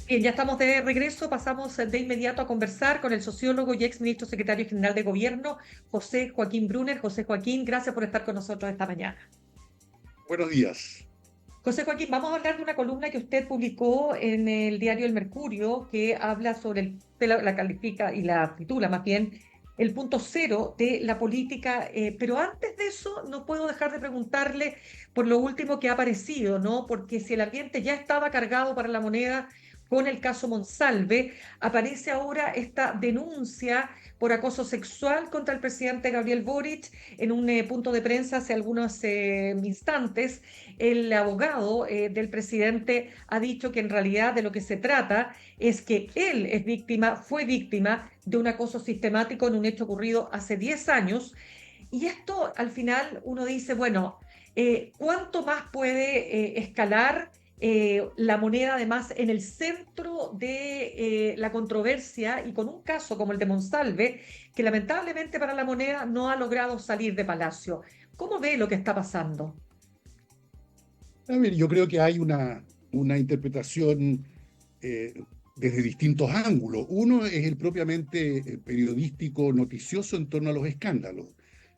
Bien, ya estamos de regreso. Pasamos de inmediato a conversar con el sociólogo y ex ministro secretario general de Gobierno, José Joaquín Brunner. José Joaquín, gracias por estar con nosotros esta mañana. Buenos días. José Joaquín, vamos a hablar de una columna que usted publicó en el diario El Mercurio, que habla sobre usted la califica y la titula más bien, el punto cero de la política. Pero antes de eso, no puedo dejar de preguntarle por lo último que ha aparecido, ¿no? Porque si el ambiente ya estaba cargado para la moneda con el caso Monsalve, aparece ahora esta denuncia por acoso sexual contra el presidente Gabriel Boric en un punto de prensa hace algunos instantes. El abogado del presidente ha dicho que en realidad de lo que se trata es que él es víctima, fue víctima de un acoso sistemático en un hecho ocurrido hace 10 años. Y esto al final uno dice, bueno, ¿cuánto más puede escalar la moneda además en el centro de la controversia y con un caso como el de Monsalve, que lamentablemente para la moneda no ha logrado salir de Palacio? ¿Cómo ve lo que está pasando? A ver, yo creo que hay una interpretación eh, desde distintos ángulos. Uno es el propiamente periodístico noticioso en torno a los escándalos.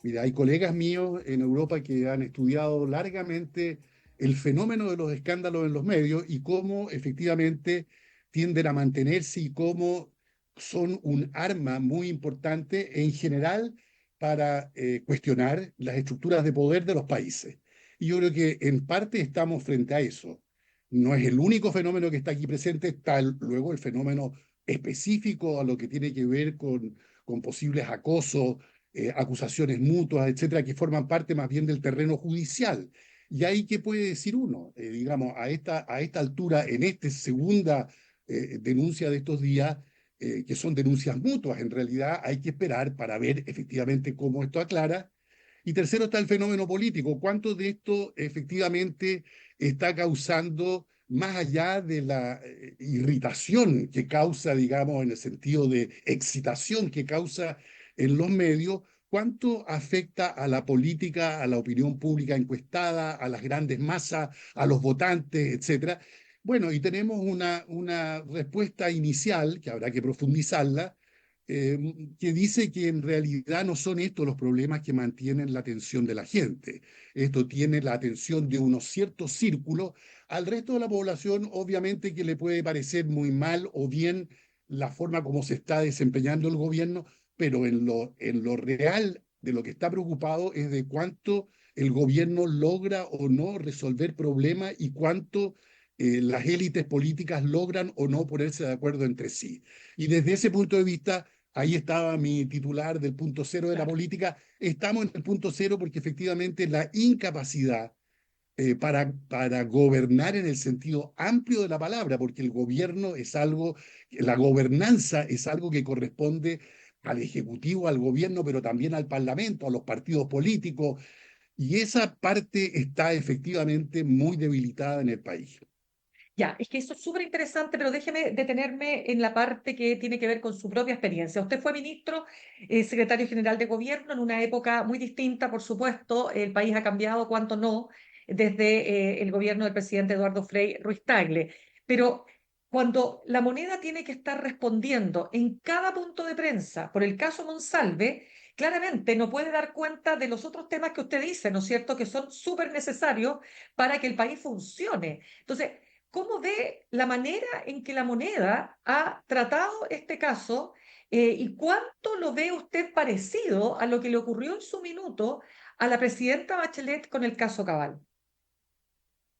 Mira, hay colegas míos en Europa que han estudiado largamente el fenómeno de los escándalos en los medios y cómo efectivamente tienden a mantenerse y cómo son un arma muy importante en general para cuestionar las estructuras de poder de los países. Y yo creo que en parte estamos frente a eso. No es el único fenómeno que está aquí presente, está luego el fenómeno específico a lo que tiene que ver con posibles acosos, acusaciones mutuas, etcétera, que forman parte más bien del terreno judicial. Y ahí, ¿qué puede decir uno? Digamos, a esta altura, en esta segunda denuncia de estos días, que son denuncias mutuas, en realidad hay que esperar para ver efectivamente cómo esto aclara. Y tercero está el fenómeno político. ¿Cuánto de esto efectivamente está causando, más allá de la irritación que causa, digamos, en el sentido de excitación que causa en los medios, cuánto afecta a la política, a la opinión pública encuestada, a las grandes masas, a los votantes, etcétera? Bueno, y tenemos una respuesta inicial, que habrá que profundizarla, eh, que dice que en realidad no son estos los problemas que mantienen la atención de la gente. Esto tiene la atención de unos ciertos círculos. Al resto de la población, obviamente que le puede parecer muy mal o bien la forma como se está desempeñando el gobierno, pero en lo real de lo que está preocupado es de cuánto el gobierno logra o no resolver problemas y cuánto las élites políticas logran o no ponerse de acuerdo entre sí. Y desde ese punto de vista, ahí estaba mi titular del punto cero de la Claro. política. Estamos en el punto cero porque efectivamente la incapacidad para gobernar en el sentido amplio de la palabra, porque el gobierno es algo, la gobernanza es algo que corresponde al Ejecutivo, al gobierno, pero también al Parlamento, a los partidos políticos, y esa parte está efectivamente muy debilitada en el país. Ya, es que eso es súper interesante, pero déjeme detenerme en la parte que tiene que ver con su propia experiencia. Usted fue ministro, secretario general de gobierno en una época muy distinta, por supuesto. El país ha cambiado, cuánto no, desde el gobierno del presidente Eduardo Frei Ruiz Tagle. Pero cuando la moneda tiene que estar respondiendo en cada punto de prensa por el caso Monsalve, claramente no puede dar cuenta de los otros temas que usted dice, ¿no es cierto?, que son súper necesarios para que el país funcione. Entonces, ¿cómo ve la manera en que la moneda ha tratado este caso y cuánto lo ve usted parecido a lo que le ocurrió en su minuto a la presidenta Bachelet con el caso Cabal?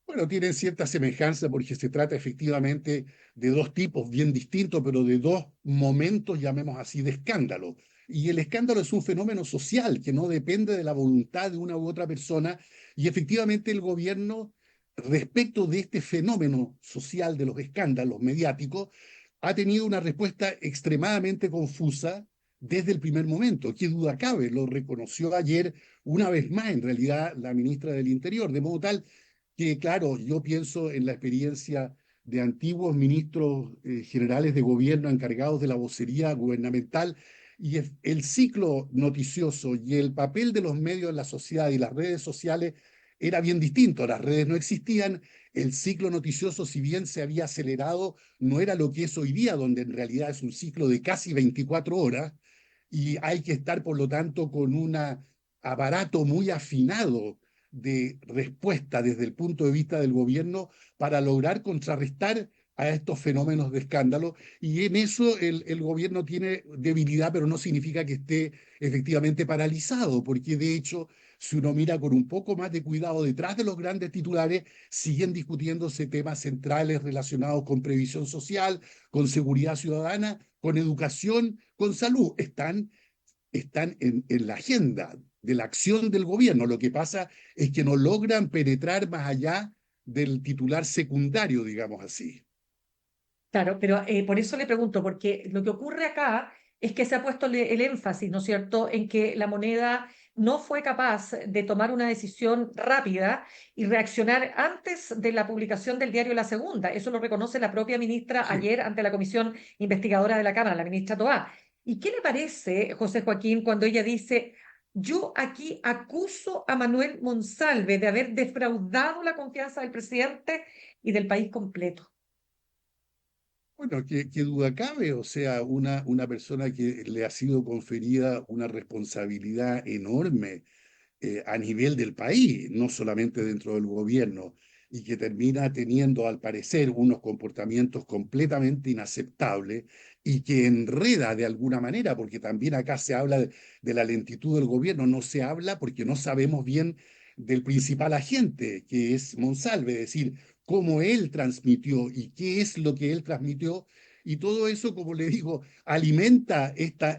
Bueno, tienen cierta semejanza porque se trata efectivamente de dos tipos bien distintos, pero de dos momentos, llamemos así, de escándalo. Y el escándalo es un fenómeno social que no depende de la voluntad de una u otra persona. Y efectivamente el gobierno, respecto de este fenómeno social de los escándalos mediáticos, ha tenido una respuesta extremadamente confusa desde el primer momento. ¿Qué duda cabe? Lo reconoció ayer una vez más, en realidad, la ministra del Interior, de modo tal que, claro, yo pienso en la experiencia de antiguos ministros generales de gobierno encargados de la vocería gubernamental Y el ciclo noticioso y el papel de los medios en la sociedad y las redes sociales era bien distinto. Las redes no existían, el ciclo noticioso, si bien se había acelerado, no era lo que es hoy día, donde en realidad es un ciclo de casi 24 horas y hay que estar, por lo tanto, con un aparato muy afinado de respuesta desde el punto de vista del gobierno para lograr contrarrestar a estos fenómenos de escándalo. Y en eso el gobierno tiene debilidad, pero no significa que esté efectivamente paralizado, porque de hecho, si uno mira con un poco más de cuidado detrás de los grandes titulares, siguen discutiéndose temas centrales relacionados con previsión social, con seguridad ciudadana, con educación, con salud. Están en la agenda de la acción del gobierno. Lo que pasa es que no logran penetrar más allá del titular secundario, digamos así. Claro, pero por eso le pregunto, porque lo que ocurre acá es que se ha puesto el énfasis, ¿no es cierto?, en que la moneda no fue capaz de tomar una decisión rápida y reaccionar antes de la publicación del diario La Segunda. Eso lo reconoce la propia ministra Sí. ayer ante la comisión investigadora de la Cámara, la ministra Toá. ¿Y qué le parece, José Joaquín, cuando ella dice, yo aquí acuso a Manuel Monsalve de haber defraudado la confianza del presidente y del país completo? Bueno, qué duda cabe, o sea, una persona que le ha sido conferida una responsabilidad enorme a nivel del país, no solamente dentro del gobierno, y que termina teniendo, al parecer, unos comportamientos completamente inaceptables y que enreda de alguna manera, porque también acá se habla de la lentitud del gobierno, no se habla porque no sabemos bien del principal agente, que es Monsalve, es decir, cómo él transmitió y qué es lo que él transmitió. Y todo eso, como le digo, alimenta esta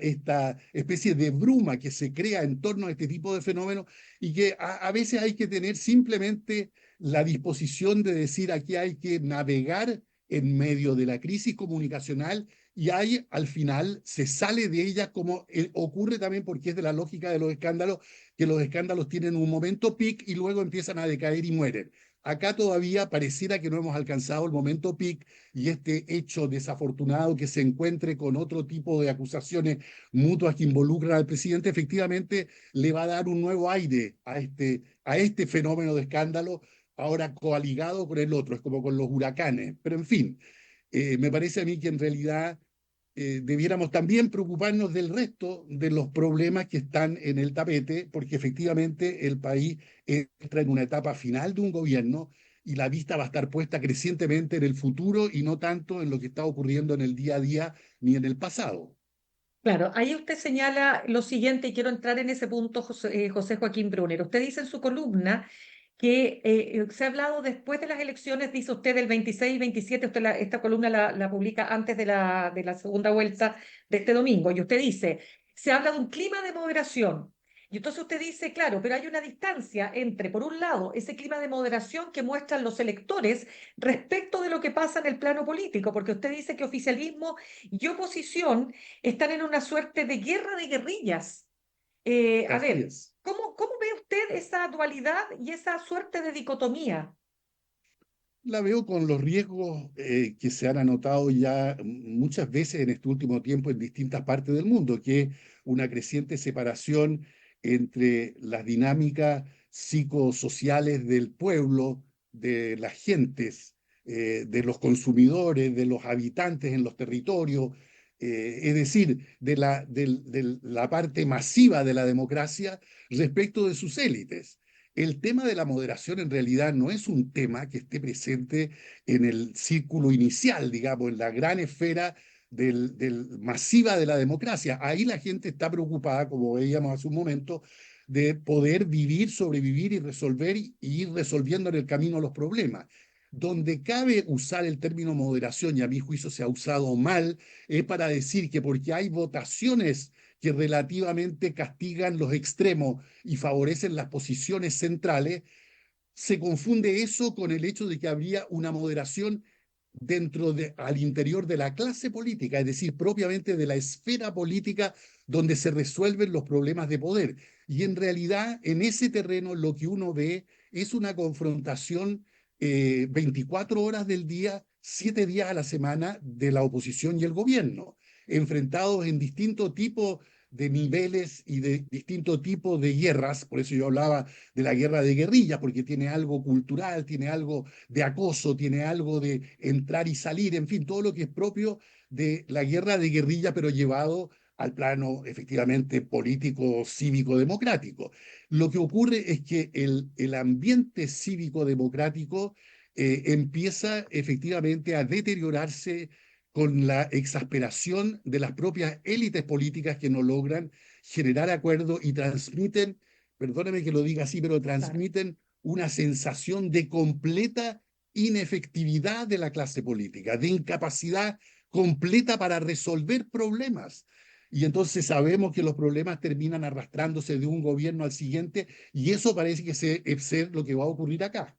especie de bruma que se crea en torno a este tipo de fenómenos y que a veces hay que tener simplemente la disposición de decir aquí hay que navegar en medio de la crisis comunicacional y ahí al final se sale de ella como ocurre también porque es de la lógica de los escándalos, que los escándalos tienen un momento peak y luego empiezan a decaer y mueren. Acá todavía pareciera que no hemos alcanzado el momento peak y este hecho desafortunado que se encuentre con otro tipo de acusaciones mutuas que involucran al presidente, efectivamente le va a dar un nuevo aire a este fenómeno de escándalo, ahora coaligado con el otro, es como con los huracanes. Pero en fin, me parece a mí que en realidad debiéramos también preocuparnos del resto de los problemas que están en el tapete, porque efectivamente el país entra en una etapa final de un gobierno y la vista va a estar puesta crecientemente en el futuro y no tanto en lo que está ocurriendo en el día a día ni en el pasado. Claro, ahí usted señala lo siguiente y quiero entrar en ese punto, José Joaquín Brunner. Usted dice en su columna que se ha hablado después de las elecciones, dice usted, del 26 y 27, usted esta columna la publica antes de la segunda vuelta de este domingo, y usted dice, se habla de un clima de moderación. Y entonces usted dice, claro, pero hay una distancia entre, por un lado, ese clima de moderación que muestran los electores respecto de lo que pasa en el plano político, porque usted dice que oficialismo y oposición están en una suerte de guerra de guerrillas. A Así ver, es. ¿cómo ve usted esa dualidad y esa suerte de dicotomía? La veo con los riesgos que se han anotado ya muchas veces en este último tiempo en distintas partes del mundo, que es una creciente separación entre las dinámicas psicosociales del pueblo, de las gentes, de los consumidores, de los habitantes en los territorios, es decir, de la parte masiva de la democracia respecto de sus élites. El tema de la moderación en realidad no es un tema que esté presente en el círculo inicial, digamos, en la gran esfera masiva de la democracia. Ahí la gente está preocupada, como veíamos hace un momento, de poder vivir, sobrevivir y resolver y ir resolviendo en el camino los problemas. Donde cabe usar el término moderación, y a mi juicio se ha usado mal, es para decir que porque hay votaciones que relativamente castigan los extremos y favorecen las posiciones centrales, se confunde eso con el hecho de que habría una moderación al interior de la clase política, es decir, propiamente de la esfera política donde se resuelven los problemas de poder. Y en realidad, en ese terreno, lo que uno ve es una confrontación 24 horas del día, 7 días a la semana de la oposición y el gobierno. enfrentados en distintos tipos de niveles y de distintos tipos de guerras. Por eso yo hablaba de la guerra de guerrillas, porque tiene algo cultural, tiene algo de acoso, tiene algo de entrar y salir, en fin, todo lo que es propio de la guerra de guerrilla, pero llevado al plano efectivamente político, cívico, democrático. Lo que ocurre es que el ambiente cívico democrático empieza efectivamente a deteriorarse con la exasperación de las propias élites políticas que no logran generar acuerdos y transmiten, perdóneme que lo diga así, pero Claro. transmiten una sensación de completa inefectividad de la clase política, de incapacidad completa para resolver problemas. Y entonces sabemos que los problemas terminan arrastrándose de un gobierno al siguiente y eso parece que es ser lo que va a ocurrir acá.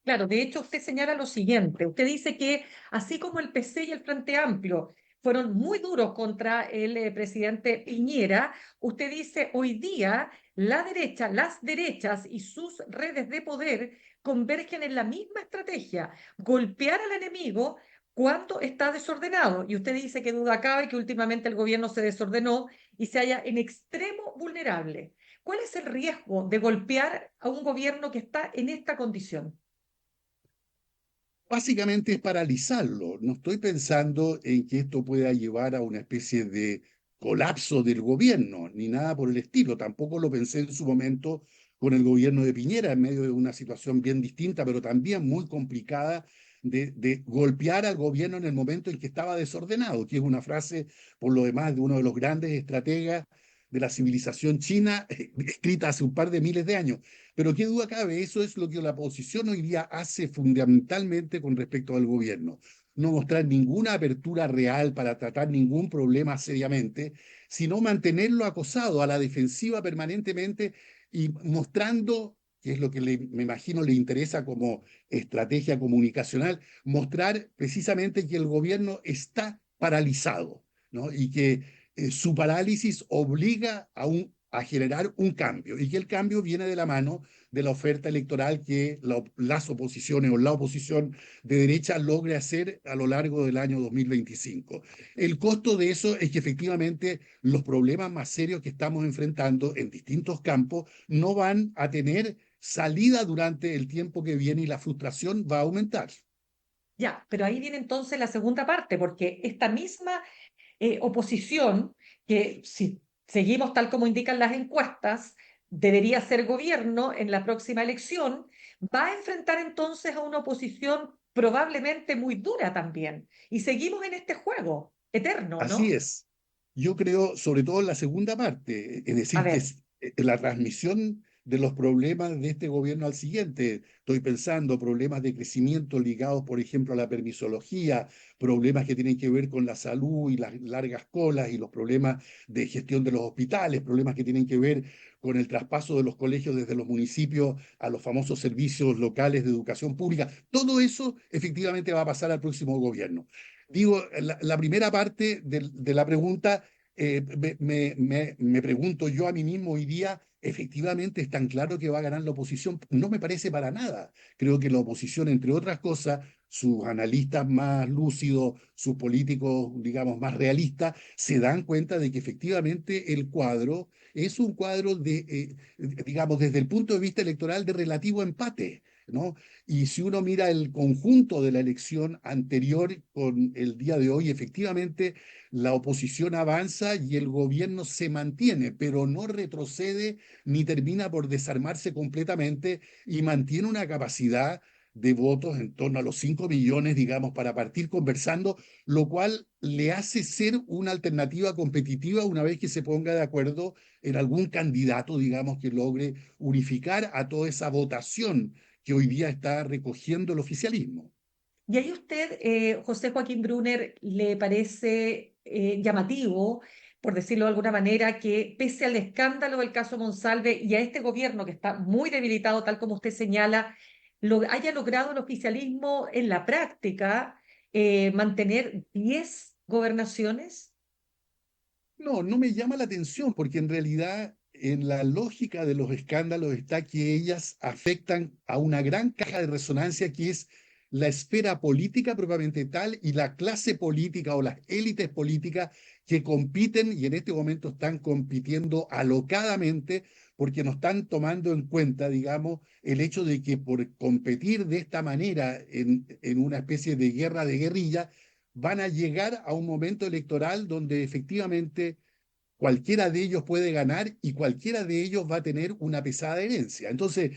Claro, de hecho usted señala lo siguiente, usted dice que así como el PC y el Frente Amplio fueron muy duros contra el presidente Piñera, usted dice hoy día la derecha, las derechas y sus redes de poder convergen en la misma estrategia, golpear al enemigo cuando está desordenado. Y usted dice que duda cabe que últimamente el gobierno se desordenó y se halla en extremo vulnerable. ¿Cuál es el riesgo de golpear a un gobierno que está en esta condición? Básicamente es paralizarlo. No estoy pensando en que esto pueda llevar a una especie de colapso del gobierno, ni nada por el estilo. Tampoco lo pensé en su momento con el gobierno de Piñera, en medio de una situación bien distinta, pero también muy complicada de golpear al gobierno en el momento en que estaba desordenado, que es una frase, por lo demás, de uno de los grandes estrategas de la civilización china, escrita hace un par de miles de años. Pero qué duda cabe, eso es lo que la oposición hoy día hace fundamentalmente con respecto al gobierno. No mostrar ninguna apertura real para tratar ningún problema seriamente, sino mantenerlo acosado a la defensiva permanentemente y mostrando, que es lo que me imagino le interesa como estrategia comunicacional, mostrar precisamente que el gobierno está paralizado, ¿no? Y que su parálisis obliga a generar un cambio y que el cambio viene de la mano de la oferta electoral que las oposiciones o la oposición de derecha logre hacer a lo largo del año 2025. El costo de eso es que efectivamente los problemas más serios que estamos enfrentando en distintos campos no van a tener salida durante el tiempo que viene y la frustración va a aumentar. Ya, pero ahí viene entonces la segunda parte, porque esta misma oposición, que si seguimos tal como indican las encuestas, debería ser gobierno en la próxima elección, va a enfrentar entonces a una oposición probablemente muy dura también. Y seguimos en este juego eterno, Así ¿no? es. Yo creo, sobre todo en la segunda parte, es A decir, que ver, es la transmisión de los problemas de este gobierno al siguiente. Estoy pensando problemas de crecimiento ligados, por ejemplo, a la permisología, problemas que tienen que ver con la salud y las largas colas y los problemas de gestión de los hospitales, problemas que tienen que ver con el traspaso de los colegios desde los municipios a los famosos servicios locales de educación pública. Todo eso efectivamente va a pasar al próximo gobierno. Digo, la primera parte de la pregunta, me pregunto yo a mí mismo hoy día, efectivamente es tan claro que va a ganar la oposición. No me parece para nada. Creo que la oposición, entre otras cosas, sus analistas más lúcidos, sus políticos, digamos, más realistas, se dan cuenta de que efectivamente el cuadro es un cuadro digamos, desde el punto de vista electoral de relativo empate, ¿no? Y si uno mira el conjunto de la elección anterior con el día de hoy, efectivamente la oposición avanza y el gobierno se mantiene, pero no retrocede ni termina por desarmarse completamente y mantiene una capacidad de votos en torno a los 5 millones, digamos, para partir conversando, lo cual le hace ser una alternativa competitiva una vez que se ponga de acuerdo en algún candidato, digamos, que logre unificar a toda esa votación que hoy día está recogiendo el oficialismo. y ahí usted, José Joaquín Brunner, ¿le parece llamativo, por decirlo de alguna manera, que pese al escándalo del caso Monsalve y a este gobierno que está muy debilitado, tal como usted señala, haya logrado el oficialismo en la práctica mantener 10 gobernaciones? No, no me llama la atención porque en realidad en la lógica de los escándalos está que ellas afectan a una gran caja de resonancia que es la esfera política propiamente tal y la clase política o las élites políticas que compiten y en este momento están compitiendo alocadamente porque no están tomando en cuenta, digamos, el hecho de que por competir de esta manera en una especie de guerra de guerrilla, van a llegar a un momento electoral donde efectivamente cualquiera de ellos puede ganar y cualquiera de ellos va a tener una pesada herencia. Entonces,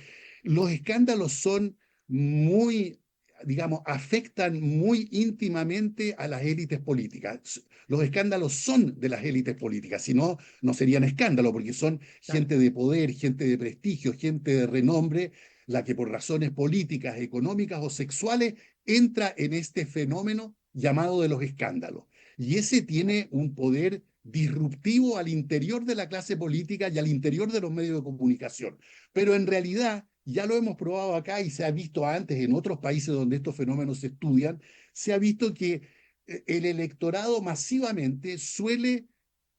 los escándalos son muy, digamos, afectan muy íntimamente a las élites políticas. Los escándalos son de las élites políticas, si no, no serían escándalos, porque son Claro. gente de poder, gente de prestigio, gente de renombre, la que por razones políticas, económicas o sexuales entra en este fenómeno llamado de los escándalos. Y ese tiene un poder disruptivo al interior de la clase política y al interior de los medios de comunicación. Pero en realidad, ya lo hemos probado acá y se ha visto antes en otros países donde estos fenómenos se estudian, se ha visto que el electorado masivamente suele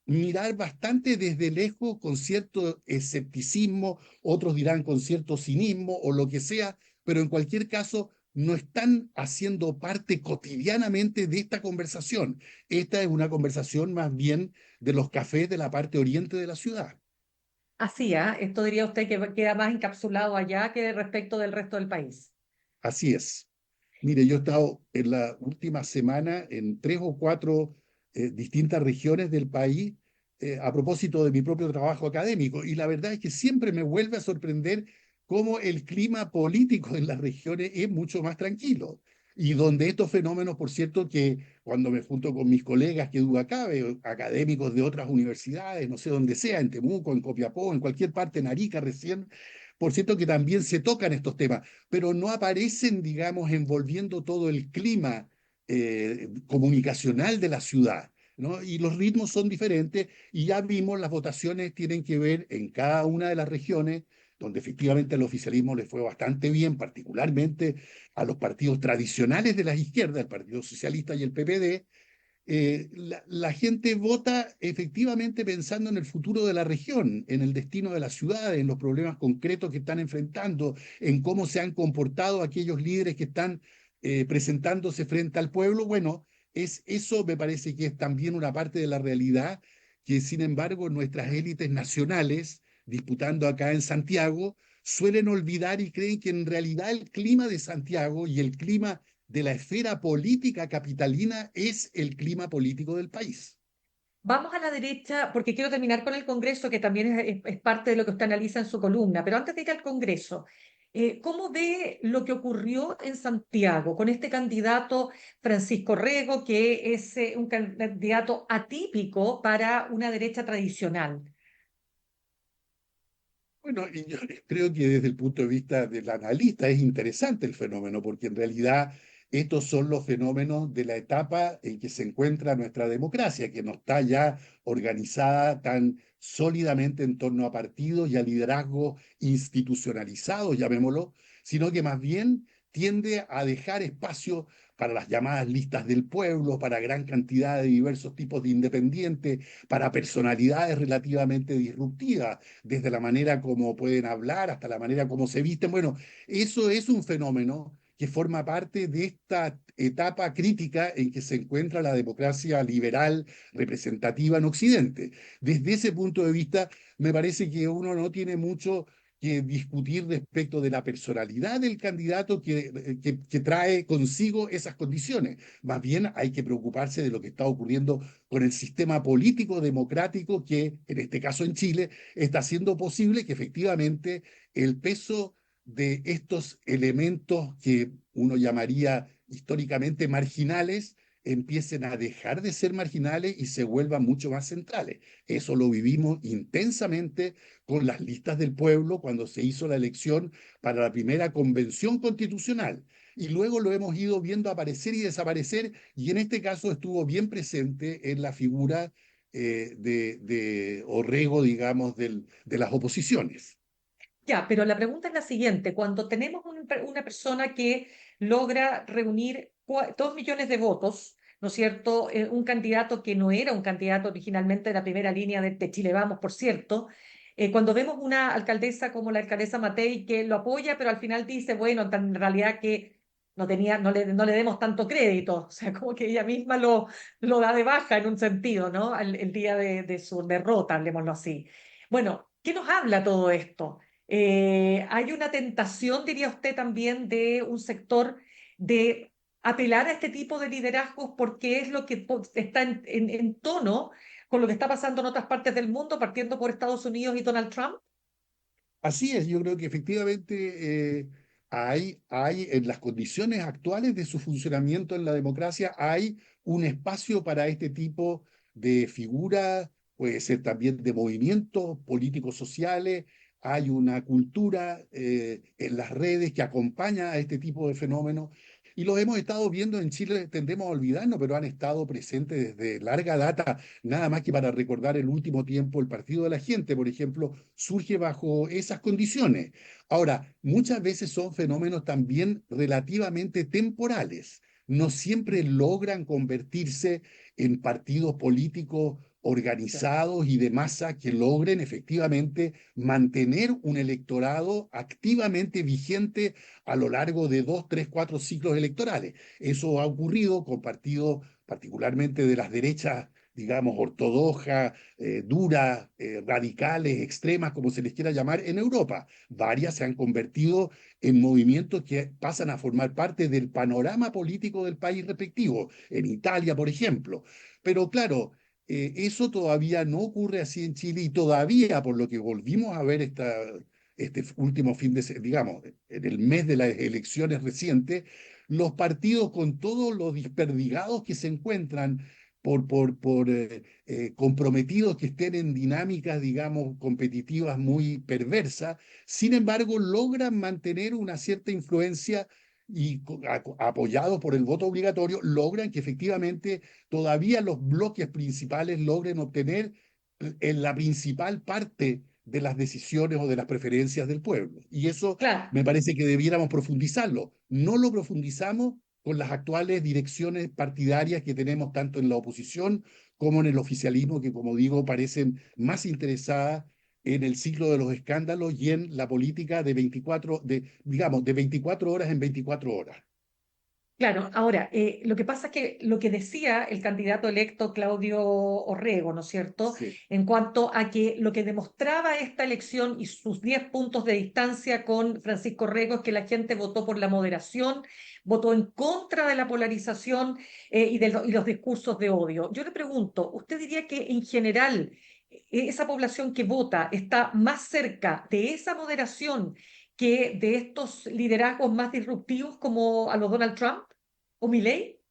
mirar bastante desde lejos con cierto escepticismo, otros dirán con cierto cinismo o lo que sea, pero en cualquier caso no están haciendo parte cotidianamente de esta conversación. Esta es una conversación más bien de los cafés de la parte oriente de la ciudad. Así, ¿ah? Esto diría usted que queda más encapsulado allá que respecto del resto del país. Así es. Mire, yo he estado en la última semana en tres o cuatro distintas regiones del país a propósito de mi propio trabajo académico y la verdad es que siempre me vuelve a sorprender cómo el clima político en las regiones es mucho más tranquilo y donde estos fenómenos, por cierto, que cuando me junto con mis colegas, que duda cabe, académicos de otras universidades, no sé dónde sea, en Temuco, en Copiapó, en cualquier parte, en Arica recién, por cierto que también se tocan estos temas pero no aparecen, digamos, envolviendo todo el clima comunicacional de la ciudad. ¿No? Y los ritmos son diferentes y ya vimos las votaciones tienen que ver en cada una de las regiones donde efectivamente el oficialismo le fue bastante bien, particularmente a los partidos tradicionales de las izquierdas, el Partido Socialista y el PPD, la gente vota efectivamente pensando en el futuro de la región, en el destino de la ciudad, en los problemas concretos que están enfrentando, en cómo se han comportado aquellos líderes que están presentándose frente al pueblo. Bueno, eso me parece que es también una parte de la realidad que, sin embargo, nuestras élites nacionales, disputando acá en Santiago, suelen olvidar y creen que en realidad el clima de Santiago y el clima de la esfera política capitalina es el clima político del país. Vamos a la derecha, porque quiero terminar con el Congreso, que también es parte de lo que usted analiza en su columna. Pero antes de ir al Congreso, ¿cómo ve lo que ocurrió en Santiago con este candidato Francisco Rego, que es un candidato atípico para una derecha tradicional? Bueno, y yo creo que desde el punto de vista del analista es interesante el fenómeno, porque en realidad estos son los fenómenos de la etapa en que se encuentra nuestra democracia, que no está ya organizada tan sólidamente en torno a partidos y a liderazgos institucionalizados, llamémoslo, sino que más bien tiende a dejar espacio para las llamadas listas del pueblo, para gran cantidad de diversos tipos de independientes, para personalidades relativamente disruptivas desde la manera como pueden hablar hasta la manera como se visten. Bueno, eso es un fenómeno que forma parte de esta etapa crítica en que se encuentra la democracia liberal representativa en Occidente. Desde ese punto de vista, me parece que uno no tiene mucho que discutir respecto de la personalidad del candidato que trae consigo esas condiciones. Más bien hay que preocuparse de lo que está ocurriendo con el sistema político democrático que, en este caso en Chile, está haciendo posible que efectivamente el peso de estos elementos que uno llamaría históricamente marginales empiecen a dejar de ser marginales y se vuelvan mucho más centrales. Eso lo vivimos intensamente con las listas del pueblo cuando se hizo la elección para la primera convención constitucional. Y luego lo hemos ido viendo aparecer y desaparecer, y en este caso estuvo bien presente en la figura de Orrego, digamos, de las oposiciones. Ya, pero la pregunta es la siguiente. Cuando tenemos una persona que logra reunir 2 millones de votos, ¿no es cierto? Un candidato que no era un candidato originalmente de la primera línea de Chile Vamos, por cierto. Cuando vemos una alcaldesa como la alcaldesa Matei que lo apoya, pero al final dice, bueno, en realidad que no le demos tanto crédito, o sea, como que ella misma lo da de baja en un sentido, ¿no? El día de su derrota, hablemoslo así. Bueno, ¿qué nos habla todo esto? Hay una tentación, diría usted, también de un sector de apelar a este tipo de liderazgos porque es lo que está en tono con lo que está pasando en otras partes del mundo, partiendo por Estados Unidos y Donald Trump. Así es, yo creo que efectivamente hay en las condiciones actuales de su funcionamiento en la democracia, hay un espacio para este tipo de figuras, puede ser también de movimientos políticos sociales, hay una cultura en las redes que acompaña a este tipo de fenómenos. Y los hemos estado viendo en Chile, tendemos a olvidarnos, pero han estado presentes desde larga data, nada más que para recordar el último tiempo, el Partido de la Gente, por ejemplo, surge bajo esas condiciones. Ahora, muchas veces son fenómenos también relativamente temporales. No siempre logran convertirse en partidos políticos organizados y de masa que logren efectivamente mantener un electorado activamente vigente a lo largo de 2, 3, 4 ciclos electorales. Eso ha ocurrido con partidos particularmente de las derechas, digamos, ortodoxas, duras, radicales, extremas, como se les quiera llamar, en Europa. Varias se han convertido en movimientos que pasan a formar parte del panorama político del país respectivo, en Italia, por ejemplo. Pero claro, eso todavía no ocurre así en Chile y todavía, por lo que volvimos a ver este último digamos, en el mes de las elecciones recientes, los partidos con todos los desperdigados que se encuentran por comprometidos que estén en dinámicas, digamos, competitivas muy perversas, sin embargo, logran mantener una cierta influencia y apoyados por el voto obligatorio, logran que efectivamente todavía los bloques principales logren obtener en la principal parte de las decisiones o de las preferencias del pueblo. Y eso Claro. me parece que debiéramos profundizarlo. No lo profundizamos con las actuales direcciones partidarias que tenemos tanto en la oposición como en el oficialismo, que como digo, parecen más interesadas en el ciclo de los escándalos y en la política digamos, de 24 horas en 24 horas. Claro, ahora, lo que pasa es que lo que decía el candidato electo Claudio Orrego, ¿no es cierto?, Sí. en cuanto a que lo que demostraba esta elección y sus 10 puntos de distancia con Francisco Orrego es que la gente votó por la moderación, votó en contra de la polarización y los discursos de odio. Yo le pregunto, ¿usted diría que en general esa población que vota está más cerca de esa moderación que de estos liderazgos más disruptivos como a los Donald Trump o Milley?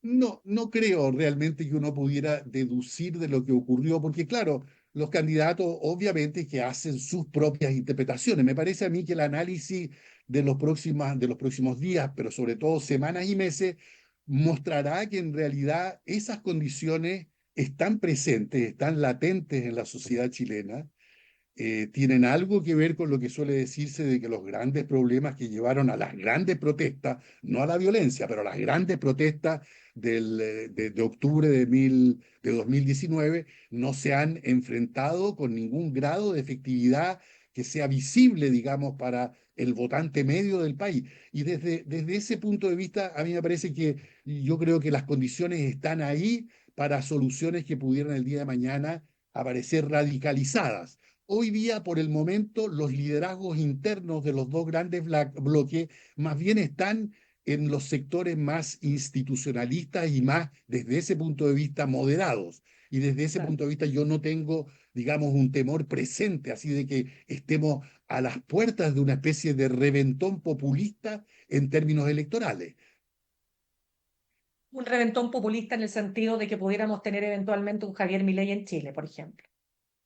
No, no creo realmente que uno pudiera deducir de lo que ocurrió, porque claro, los candidatos obviamente que hacen sus propias interpretaciones. Me parece a mí que el análisis de los próximos días, pero sobre todo semanas y meses, mostrará que en realidad esas condiciones están presentes, están latentes en la sociedad chilena, tienen algo que ver con lo que suele decirse de que los grandes problemas que llevaron a las grandes protestas, no a la violencia, pero a las grandes protestas de octubre de 2019, no se han enfrentado con ningún grado de efectividad que sea visible, digamos, para el votante medio del país. Y desde ese punto de vista, a mí me parece que yo creo que las condiciones están ahí para soluciones que pudieran el día de mañana aparecer radicalizadas. Hoy día, por el momento, los liderazgos internos de los dos grandes bloques más bien están en los sectores más institucionalistas y más, desde ese punto de vista, moderados. Y desde ese Claro. punto de vista yo no tengo, digamos, un temor presente, así de que estemos a las puertas de una especie de reventón populista en términos electorales. Un reventón populista en el sentido de que pudiéramos tener eventualmente un Javier Milei en Chile, por ejemplo.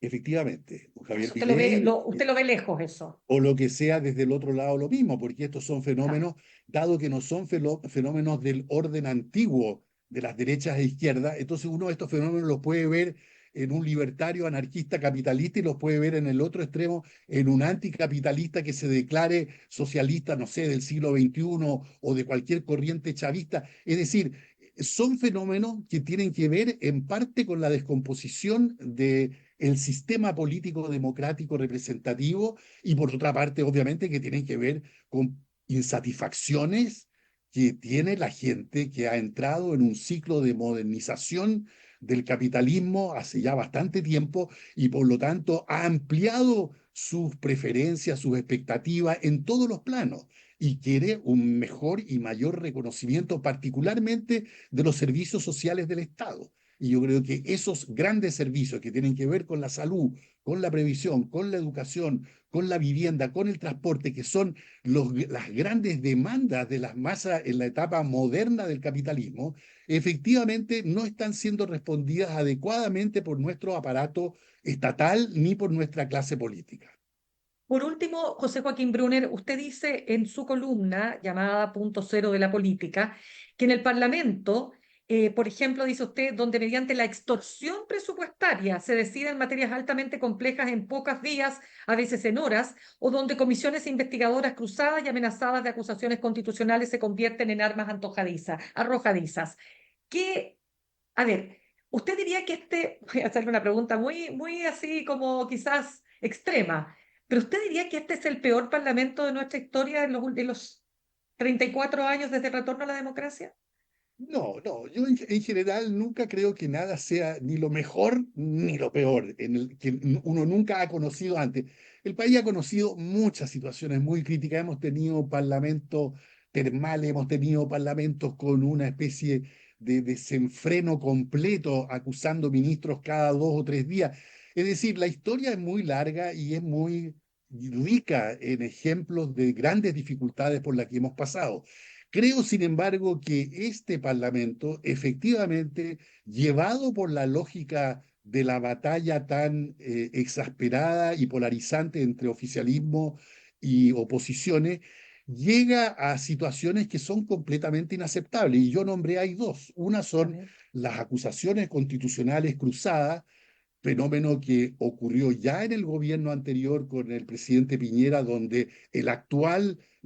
Efectivamente, Javier Eso Milei usted lo ve lejos, eso. o lo que sea desde el otro lado lo mismo, porque estos son Claro. fenómenos, dado que no son fenómenos del orden antiguo de las derechas e izquierdas, entonces uno de estos fenómenos los puede ver en un libertario anarquista capitalista y los puede ver en el otro extremo, en un anticapitalista que se declare socialista, no sé, del siglo XXI o de cualquier corriente chavista. Es decir, son fenómenos que tienen que ver en parte con la descomposición del sistema político democrático representativo y por otra parte, obviamente, que tienen que ver con insatisfacciones que tiene la gente que ha entrado en un ciclo de modernización del capitalismo hace ya bastante tiempo y por lo tanto ha ampliado sus preferencias, sus expectativas en todos los planos y quiere un mejor y mayor reconocimiento, particularmente de los servicios sociales del Estado. Y yo creo que esos grandes servicios que tienen que ver con la salud, con la previsión, con la educación, con la vivienda, con el transporte, que son las grandes demandas de las masas en la etapa moderna del capitalismo, efectivamente no están siendo respondidas adecuadamente por nuestro aparato estatal ni por nuestra clase política. Por último, José Joaquín Brunner, usted dice en su columna llamada Punto Cero de la Política que en el Parlamento, por ejemplo, dice usted, donde mediante la extorsión presupuestaria se deciden materias altamente complejas en pocos días, a veces en horas, o donde comisiones investigadoras cruzadas y amenazadas de acusaciones constitucionales se convierten en armas arrojadizas. ¿Qué, a ver, usted diría que voy a hacerle una pregunta muy así como quizás extrema, pero usted diría que este es el peor parlamento de nuestra historia de los 34 años desde el retorno a la democracia? No, no, yo en general nunca creo que nada sea ni lo mejor ni lo peor, en el que uno nunca ha conocido antes. El país ha conocido muchas situaciones muy críticas, hemos tenido parlamentos termales, hemos tenido parlamentos con una especie de desenfreno completo, acusando ministros cada 2 o 3 días. Es decir, la historia es muy larga y es muy rica en ejemplos de grandes dificultades por las que hemos pasado. Creo, sin embargo, que este Parlamento, efectivamente, llevado por la lógica de la batalla tan exasperada y polarizante entre oficialismo y oposiciones, llega a situaciones que son completamente inaceptables. Y yo nombré hay dos. Una A son ver. las acusaciones constitucionales cruzadas, fenómeno que ocurrió ya en el gobierno anterior con el presidente Piñera, donde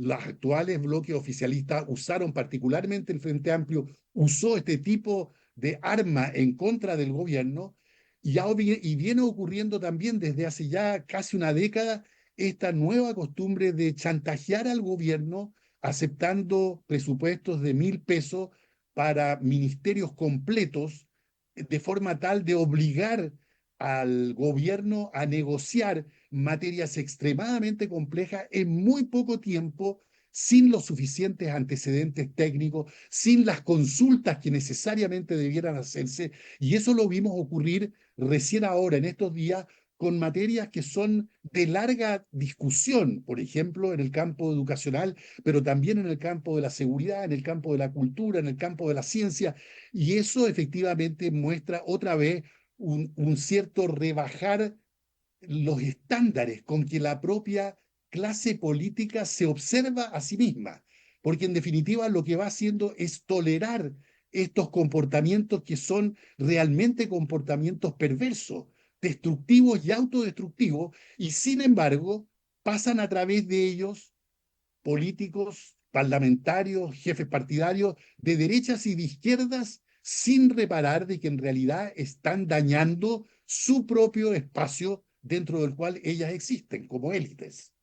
los actuales bloques oficialistas usaron, particularmente el Frente Amplio, usó este tipo de arma en contra del gobierno, y viene ocurriendo también desde hace ya casi una década esta nueva costumbre de chantajear al gobierno aceptando presupuestos de 1.000 pesos para ministerios completos, de forma tal de obligar al gobierno a negociar materias extremadamente complejas en muy poco tiempo, sin los suficientes antecedentes técnicos, sin las consultas que necesariamente debieran hacerse. Y eso lo vimos ocurrir recién ahora, en estos días, con materias que son de larga discusión, por ejemplo, en el campo educacional, pero también en el campo de la seguridad, en el campo de la cultura, en el campo de la ciencia. Y eso efectivamente muestra otra vez un cierto rebajar los estándares con que la propia clase política se observa a sí misma, porque en definitiva lo que va haciendo es tolerar estos comportamientos que son realmente comportamientos perversos, destructivos y autodestructivos, y sin embargo pasan a través de ellos políticos, parlamentarios, jefes partidarios de derechas y de izquierdas, sin reparar de que en realidad están dañando su propio espacio dentro del cual ellas existen como élites.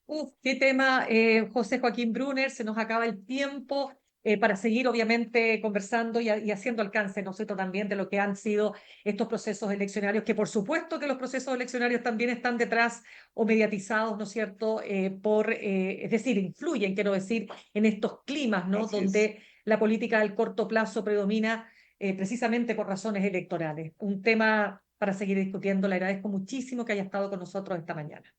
Uf, qué tema, José Joaquín Brunner, se nos acaba el tiempo para seguir obviamente conversando y haciendo alcance, ¿no es cierto?, también de lo que han sido estos procesos eleccionarios, que por supuesto que los procesos eleccionarios también están detrás o mediatizados, ¿no es cierto?, es decir, influyen, quiero decir, en estos climas, ¿no?, Así es. donde la política del corto plazo predomina precisamente por razones electorales. Un tema para seguir discutiendo. Le agradezco muchísimo que haya estado con nosotros esta mañana.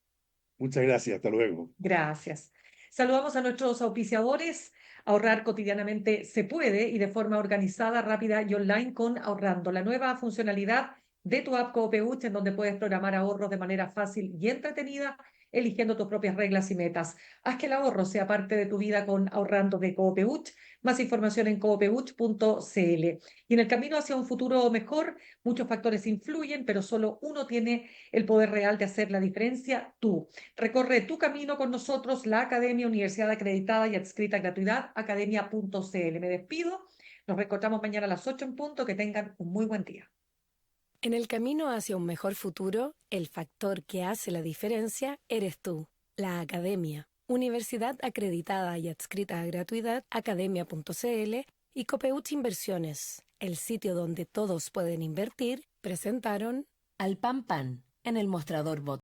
Muchas gracias. Hasta luego. Gracias. Saludamos a nuestros auspiciadores. Ahorrar cotidianamente se puede y de forma organizada, rápida y online con Ahorrando, la nueva funcionalidad de tu app Coopeuch, en donde puedes programar ahorros de manera fácil y entretenida, eligiendo tus propias reglas y metas. Haz que el ahorro sea parte de tu vida con Ahorrando de Coopeuch. Más información en coopeuch.cl. Y en el camino hacia un futuro mejor, muchos factores influyen, pero solo uno tiene el poder real de hacer la diferencia: tú. Recorre tu camino con nosotros, la Academia Universidad Acreditada y Adscrita a Gratuidad, academia.cl. Me despido. Nos reencontramos mañana a las 8 en punto. Que tengan un muy buen día. En el camino hacia un mejor futuro, el factor que hace la diferencia eres tú, la academia. Universidad acreditada y adscrita a gratuidad, academia.cl y Copeuch Inversiones, el sitio donde todos pueden invertir, presentaron Al Pan Pan, en el mostrador Bot.